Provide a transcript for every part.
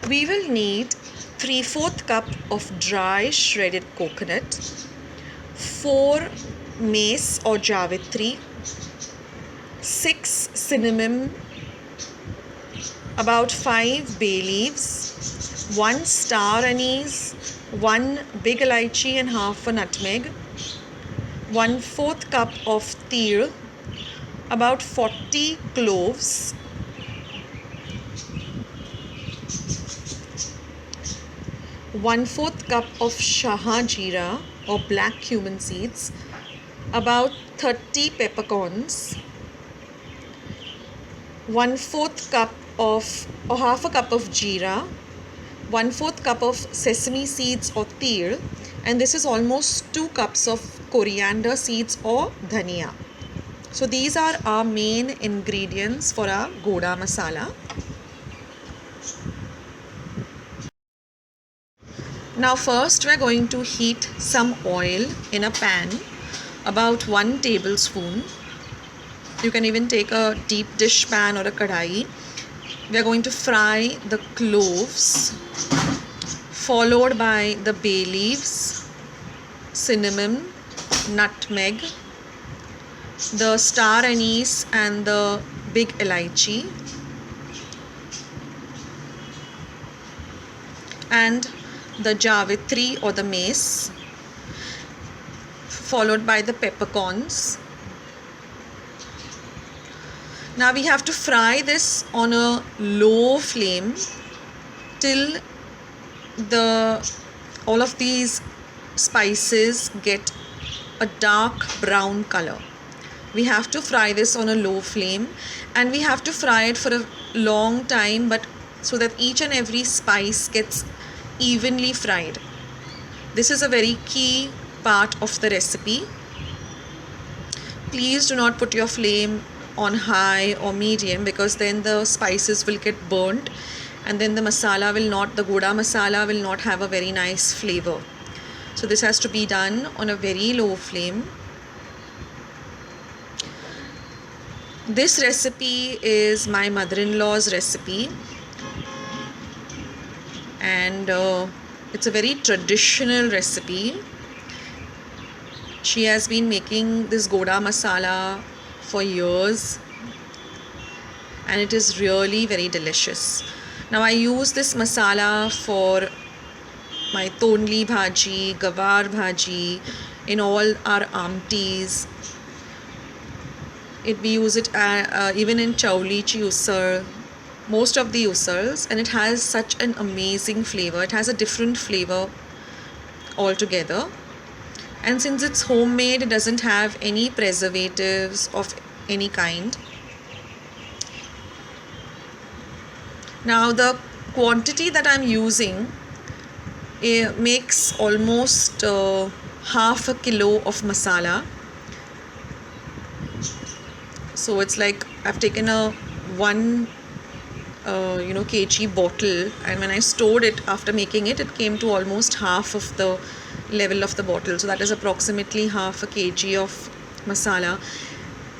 We will need 3/4 cup of dry shredded coconut, 4 mace or javitri, 6 cinnamon, about 5 bay leaves, 1 star anise, 1 big elaichi and half a nutmeg, 1/4 cup of tir, about 40 cloves, 1/4 cup of shaha jeera or black cumin seeds, about 30 peppercorns, 1/4 cup of or half a cup of jeera, 1/4 cup of sesame seeds or tir, and this is almost 2 cups of coriander seeds or dhania. So these are our main ingredients for our goda masala. Now first we are going to heat some oil in a pan, about 1 tablespoon. You can even take a deep dish pan or a kadai. We are going to fry the cloves, followed by the bay leaves, cinnamon, nutmeg, the star anise and the big elaichi, and the javitri or the mace, followed by the peppercorns. Now we have to fry this on a low flame till all of these spices get a dark brown color. We have to fry this on a low flame, and we have to fry it for a long time, but so that each and every spice gets evenly fried. This is a very key part of the recipe. Please do not put your flame on high or medium, because then the spices will get burnt, and then the goda masala will not have a very nice flavor. So this has to be done on a very low flame. This recipe is my mother-in-law's recipe, and it's a very traditional recipe. She has been making this goda masala for years, and it is really very delicious. Now I use this masala for my tonli bhaji, gawar bhaji, in all our amtis. We use it even in chaulichi usal, most of the usals, and it has such an amazing flavor. It has a different flavor altogether, and since it's homemade, it doesn't have any preservatives of any kind. Now the quantity that I'm using makes almost half a kilo of masala. So it's like I've taken a 1 kg bottle, and when I stored it after making it, it came to almost half of the level of the bottle. So that is approximately half a kg of masala.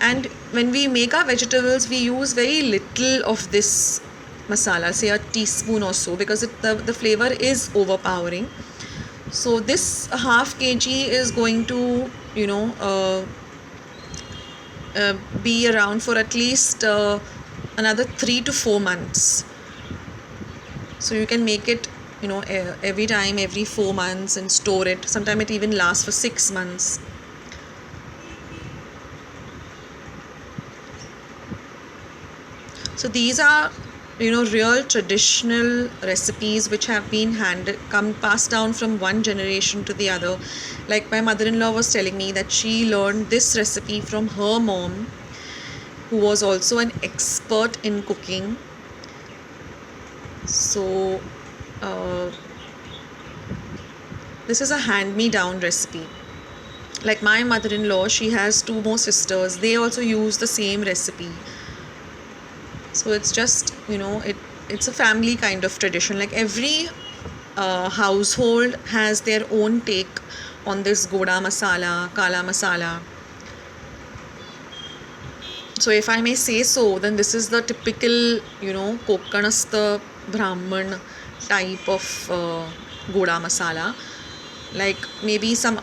And when we make our vegetables, we use very little of this masala, say a teaspoon or so, because the flavor is overpowering. So this half kg is going to be around for at least another 3 to 4 months. So you can make it every time, every 4 months, and store it. Sometimes it even lasts for 6 months. So these are real traditional recipes which have been passed down from one generation to the other. Like my mother-in-law was telling me that she learned this recipe from her mom, who was also an expert in cooking. So this is a hand-me-down recipe. Like my mother-in-law, she has 2 more sisters. They also use the same recipe. So it's just it's a family kind of tradition. Like every household has their own take on this goda masala, kala masala. So if I may say so, then this is the typical Kokkanastha Brahman type of goda masala. Like maybe some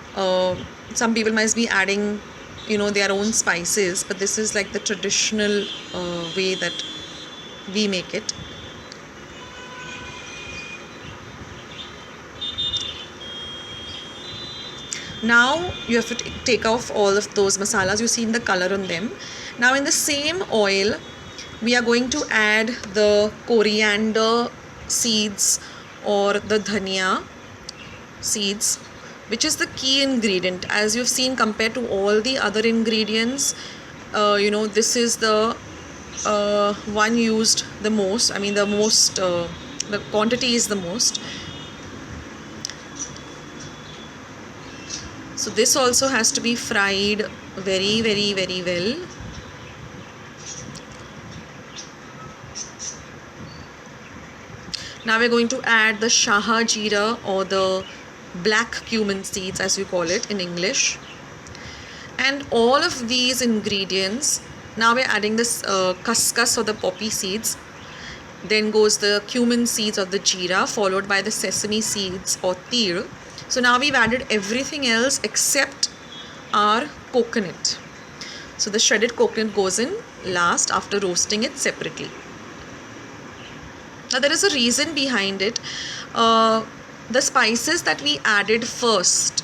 people might be adding, their own spices, but this is like the traditional way that we make it. Now you have to take off all of those masalas. You've seen the color on them. Now in the same oil, we are going to add the coriander seeds or the dhania seeds, which is the key ingredient. As you've seen, compared to all the other ingredients, this is the one used the most. I mean, the quantity is the most. So this also has to be fried very, very, very well. Now we're going to add the shaha jeera, or the black cumin seeds as we call it in English. And all of these ingredients, now we're adding this kaskas or the poppy seeds. Then goes the cumin seeds of the jeera, followed by the sesame seeds or tir. So now we've added everything else except our coconut. So the shredded coconut goes in last after roasting it separately. Now there is a reason behind it. The spices that we added first,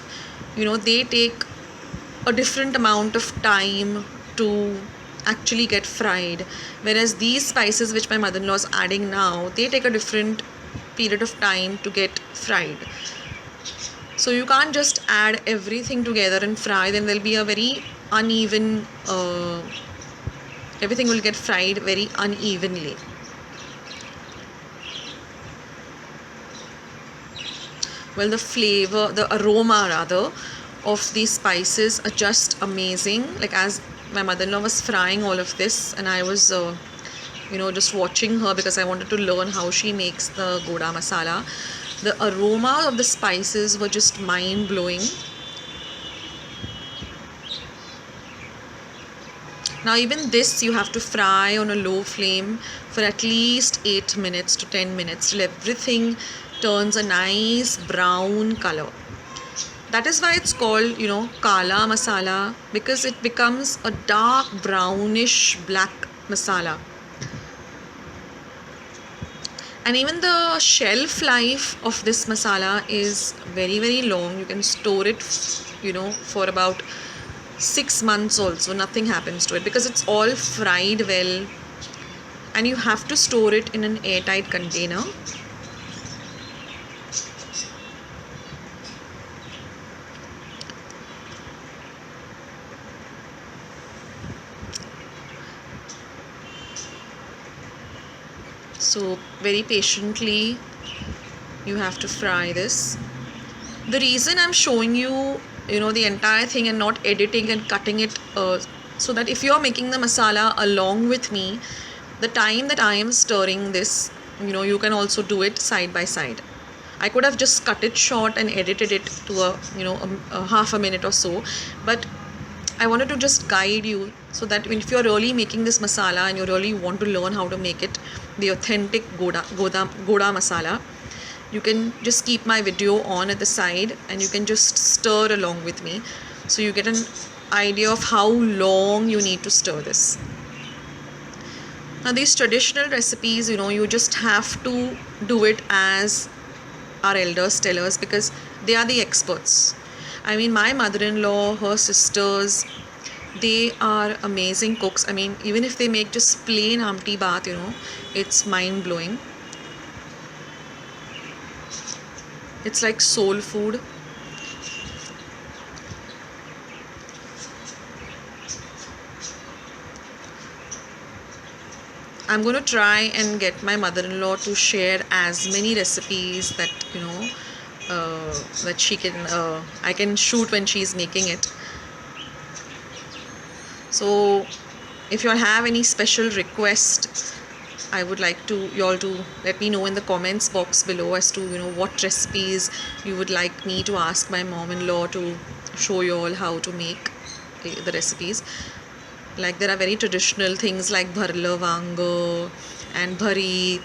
they take a different amount of time to actually get fried, whereas these spices which my mother-in-law is adding now, they take a different period of time to get fried. So you can't just add everything together and fry, then there'll be a very uneven, everything will get fried very unevenly. Well, the flavor, the aroma rather, of these spices are just amazing. Like, as my mother-in-law was frying all of this, and I was just watching her because I wanted to learn how she makes the goda masala. The aroma of the spices were just mind-blowing. Now even this you have to fry on a low flame for at least 8 minutes to 10 minutes till everything turns a nice brown color. That is why it's called, kala masala, because it becomes a dark brownish black masala. And even the shelf life of this masala is very, very long. You can store it, for about 6 months also. Nothing happens to it because it's all fried well. And you have to store it in an airtight container. So very patiently you have to fry this. The reason I'm showing you, the entire thing and not editing and cutting it, so that if you're making the masala along with me, the time that I am stirring this, you can also do it side by side. I could have just cut it short and edited it to a half a minute or so, but I wanted to just guide you so that if you're really making this masala and you really want to learn how to make it, the authentic goda masala, you can just keep my video on at the side and you can just stir along with me. So you get an idea of how long you need to stir this. Now these traditional recipes, you just have to do it as our elders tell us because they are the experts. I mean, my mother-in-law, her sisters, they are amazing cooks. I mean, even if they make just plain amti baat, it's mind-blowing. It's like soul food. I'm going to try and get my mother-in-law to share as many recipes that, that she can, I can shoot when she's making it. So if you all have any special request, I would like you all to let me know in the comments box below as to, what recipes you would like me to ask my mom-in-law to show you all how to make the recipes. Like, there are very traditional things like bharla vanga and bharit,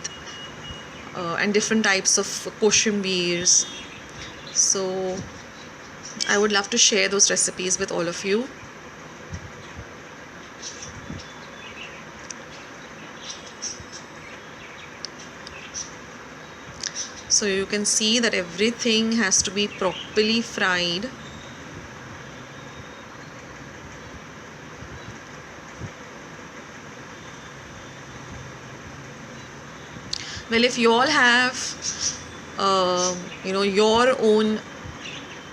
and different types of koshambirs. So I would love to share those recipes with all of you. So you can see that everything has to be properly fried. Well, if you all have your own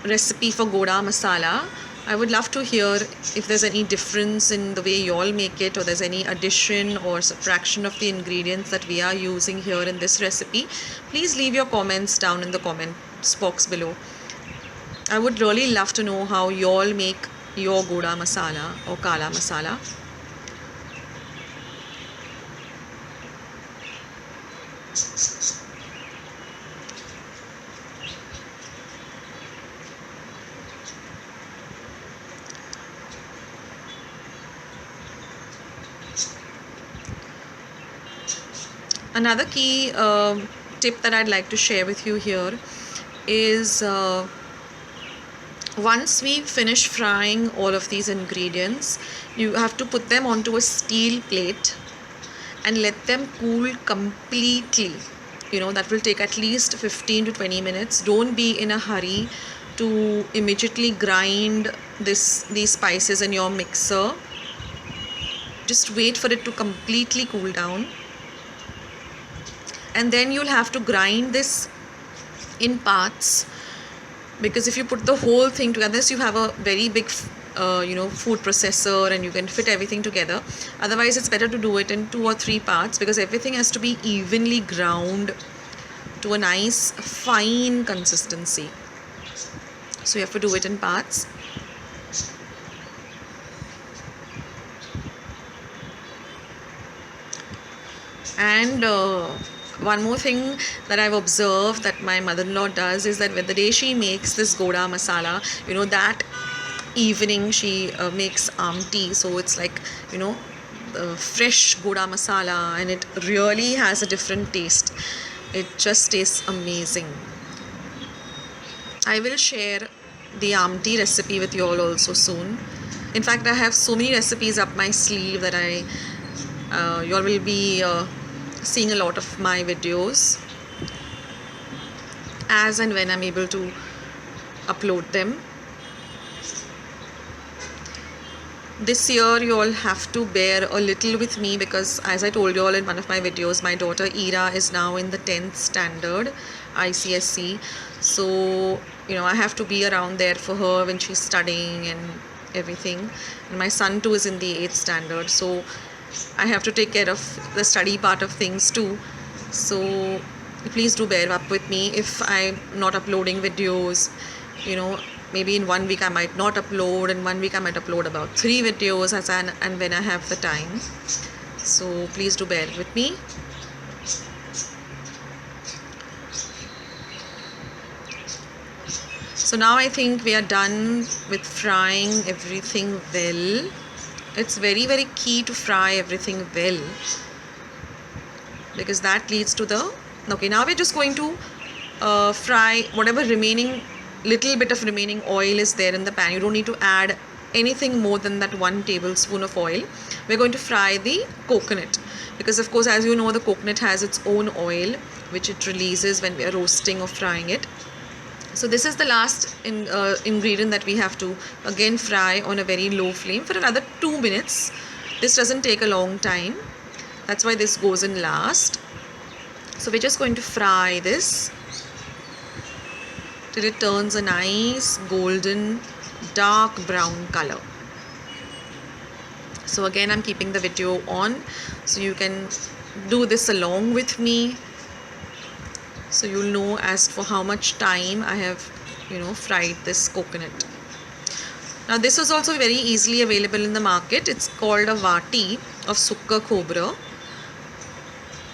recipe for goda masala, I would love to hear if there's any difference in the way you all make it, or there's any addition or subtraction of the ingredients that we are using here in this recipe. Please leave your comments down in the comments box below. I would really love to know how you all make your goda masala or kala masala. Another key tip that I'd like to share with you here is once we finish frying all of these ingredients, you have to put them onto a steel plate and let them cool completely. That will take at least 15 to 20 minutes. Don't be in a hurry to immediately grind these spices in your mixer. Just wait for it to completely cool down, and then you'll have to grind this in parts, because if you put the whole thing together, you have a very big food processor and you can fit everything together. Otherwise, it's better to do it in 2 or 3 parts, because everything has to be evenly ground to a nice fine consistency. So you have to do it in parts. And one more thing that I've observed that my mother-in-law does is that when the day she makes this goda masala, that evening she makes amti. So it's like, fresh goda masala, and it really has a different taste. It just tastes amazing. I will share the amti recipe with you all also soon. In fact, I have so many recipes up my sleeve that you all will be seeing a lot of my videos as and when I'm able to upload them. This year you all have to bear a little with me, because as I told you all in one of my videos, my daughter Ira is now in the 10th standard ICSE. So I have to be around there for her when she's studying and everything. And my son too is in the 8th standard, so I have to take care of the study part of things too. So please do bear up with me if I'm not uploading videos. Maybe in 1 week I might not upload, in 1 week I might upload about 3 videos and when I have the time. So please do bear with me. So now I think we are done with frying everything well. It's very, very key to fry everything well, because that leads to okay, now we're just going to fry whatever little bit of remaining oil is there in the pan. You don't need to add anything more than that 1 tablespoon of oil. We're going to fry the coconut, because of course, as you know, the coconut has its own oil which it releases when we are roasting or frying it. So this is the last ingredient that we have to again fry on a very low flame for another 2 minutes. This doesn't take a long time. That's why this goes in last. So we're just going to fry this till it turns a nice golden dark brown color. So again, I'm keeping the video on so you can do this along with me. So you'll know as for how much time I have, fried this coconut. Now this is also very easily available in the market. It's called a vati of sukka khobra.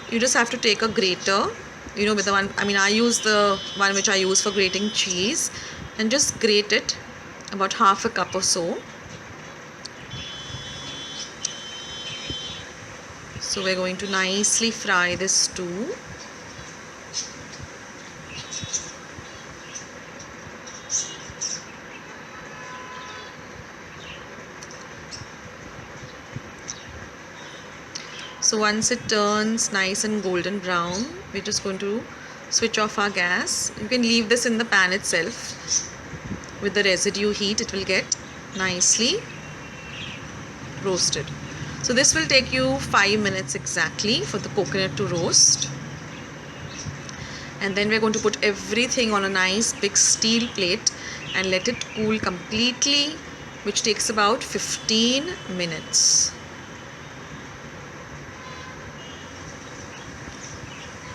You just have to take a grater, with the one, I use the one which I use for grating cheese, and just grate it about half a cup or so. So we're going to nicely fry this too. So once it turns nice and golden brown, we're just going to switch off our gas. You can leave this in the pan itself. With the residue heat, it will get nicely roasted. So this will take you 5 minutes exactly for the coconut to roast. And then we're going to put everything on a nice big steel plate and let it cool completely, which takes about 15 minutes.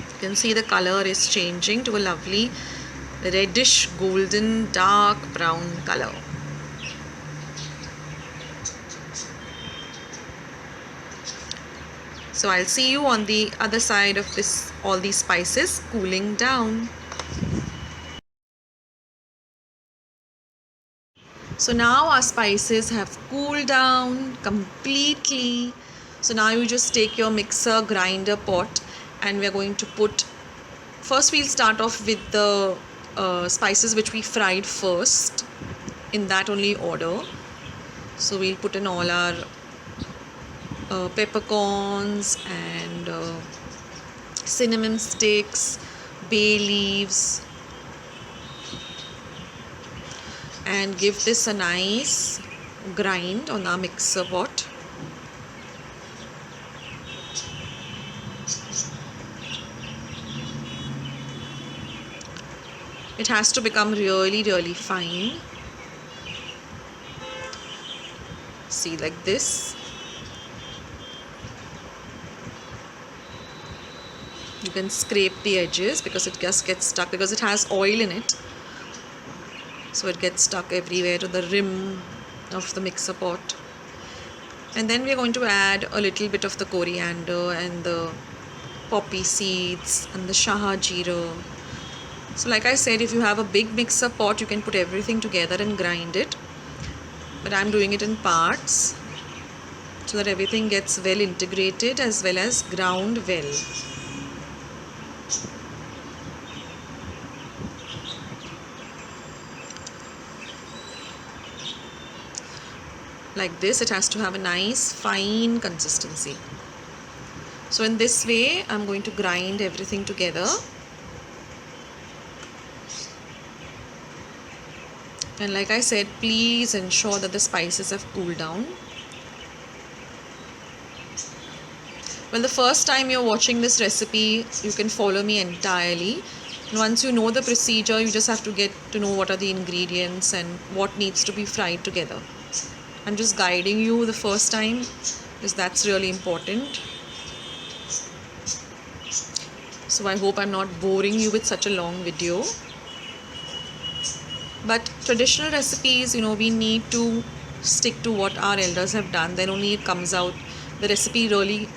You can see the color is changing to a lovely reddish golden dark brown color. So I'll see you on the other side of this, all these spices cooling down. So now our spices have cooled down completely. So now you just take your mixer grinder pot and we're going to put, first we'll start off with the spices which we fried first, in that only order. So we'll put in all our peppercorns and cinnamon sticks, bay leaves, and give this a nice grind on our mixer pot. It has to become really fine. See, like this. You can scrape the edges because it just gets stuck, because it has oil in it. So it gets stuck everywhere to the rim of the mixer pot. And then we're going to add a little bit of the coriander and the poppy seeds and the shaha jeera. So like I said, if you have a big mixer pot, you can put everything together and grind it. But I'm doing it in parts so that everything gets well integrated as well as ground well. Like this, it has to have a nice fine consistency. So in this way, I'm going to grind everything together. And like I said, please ensure that the spices have cooled down. Well, the first time you're watching this recipe, you can follow me entirely. And once you know the procedure, you just have to get to know what are the ingredients and what needs to be fried together. I'm just guiding you the first time because that's really important. So I hope I'm not boring you with such a long video. But traditional recipes, we need to stick to what our elders have done. Then only it comes out. The recipe really,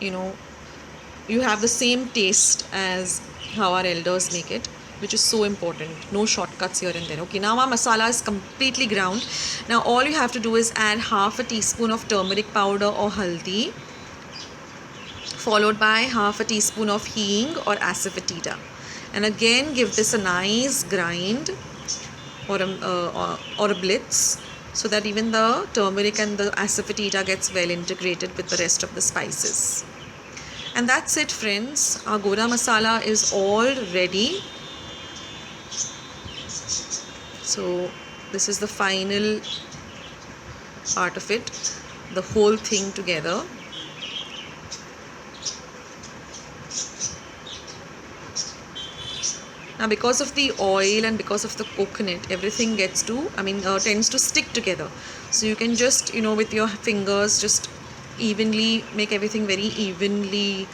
you have the same taste as how our elders make it, which is so important. No shortcuts here and there. Okay, now our masala is completely ground. Now all you have to do is add half a teaspoon of turmeric powder or haldi, followed by half a teaspoon of hing or asafoetida. And again give this a nice grind or a blitz, so that even the turmeric and the asafoetida gets well integrated with the rest of the spices. And that's it, friends. Our goda masala is all ready. So this is the final part of it, the whole thing together. Now because of the oil and because of the coconut, everything tends to stick together. So you can just, with your fingers, just evenly make everything very evenly.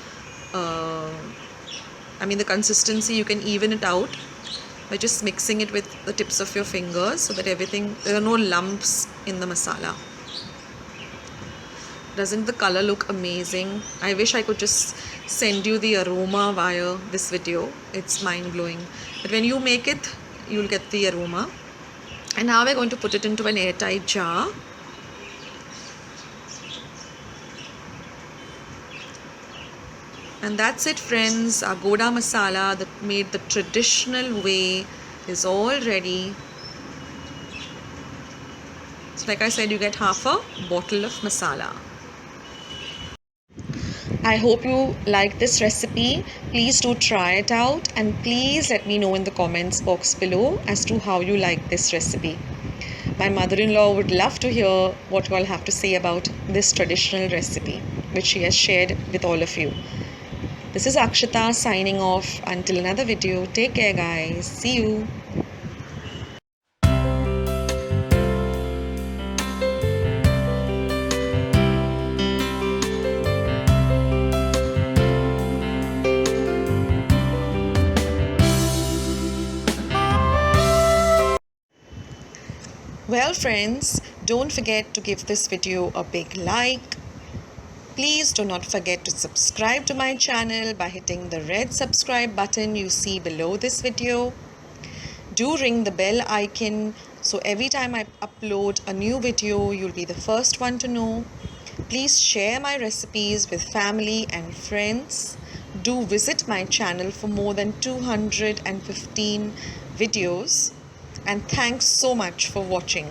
The consistency, you can even it out by just mixing it with the tips of your fingers so that there are no lumps in the masala. Doesn't the color look amazing? I wish I could just send you the aroma via this video. It's mind-blowing. But when you make it, you'll get the aroma. And now we're going to put it into an airtight jar. And that's it, friends. Our goda masala that made the traditional way is all ready. So like I said, you get half a bottle of masala. I hope you like this recipe. Please do try it out and please let me know in the comments box below as to how you like this recipe. My mother-in-law would love to hear what you all have to say about this traditional recipe which she has shared with all of you. This is Akshita signing off. Until another video, take care guys. See you. Well friends, don't forget to give this video a big like. Please do not forget to subscribe to my channel by hitting the red subscribe button you see below this video. Do ring the bell icon so every time I upload a new video, you'll be the first one to know. Please share my recipes with family and friends. Do visit my channel for more than 215 videos. And thanks so much for watching.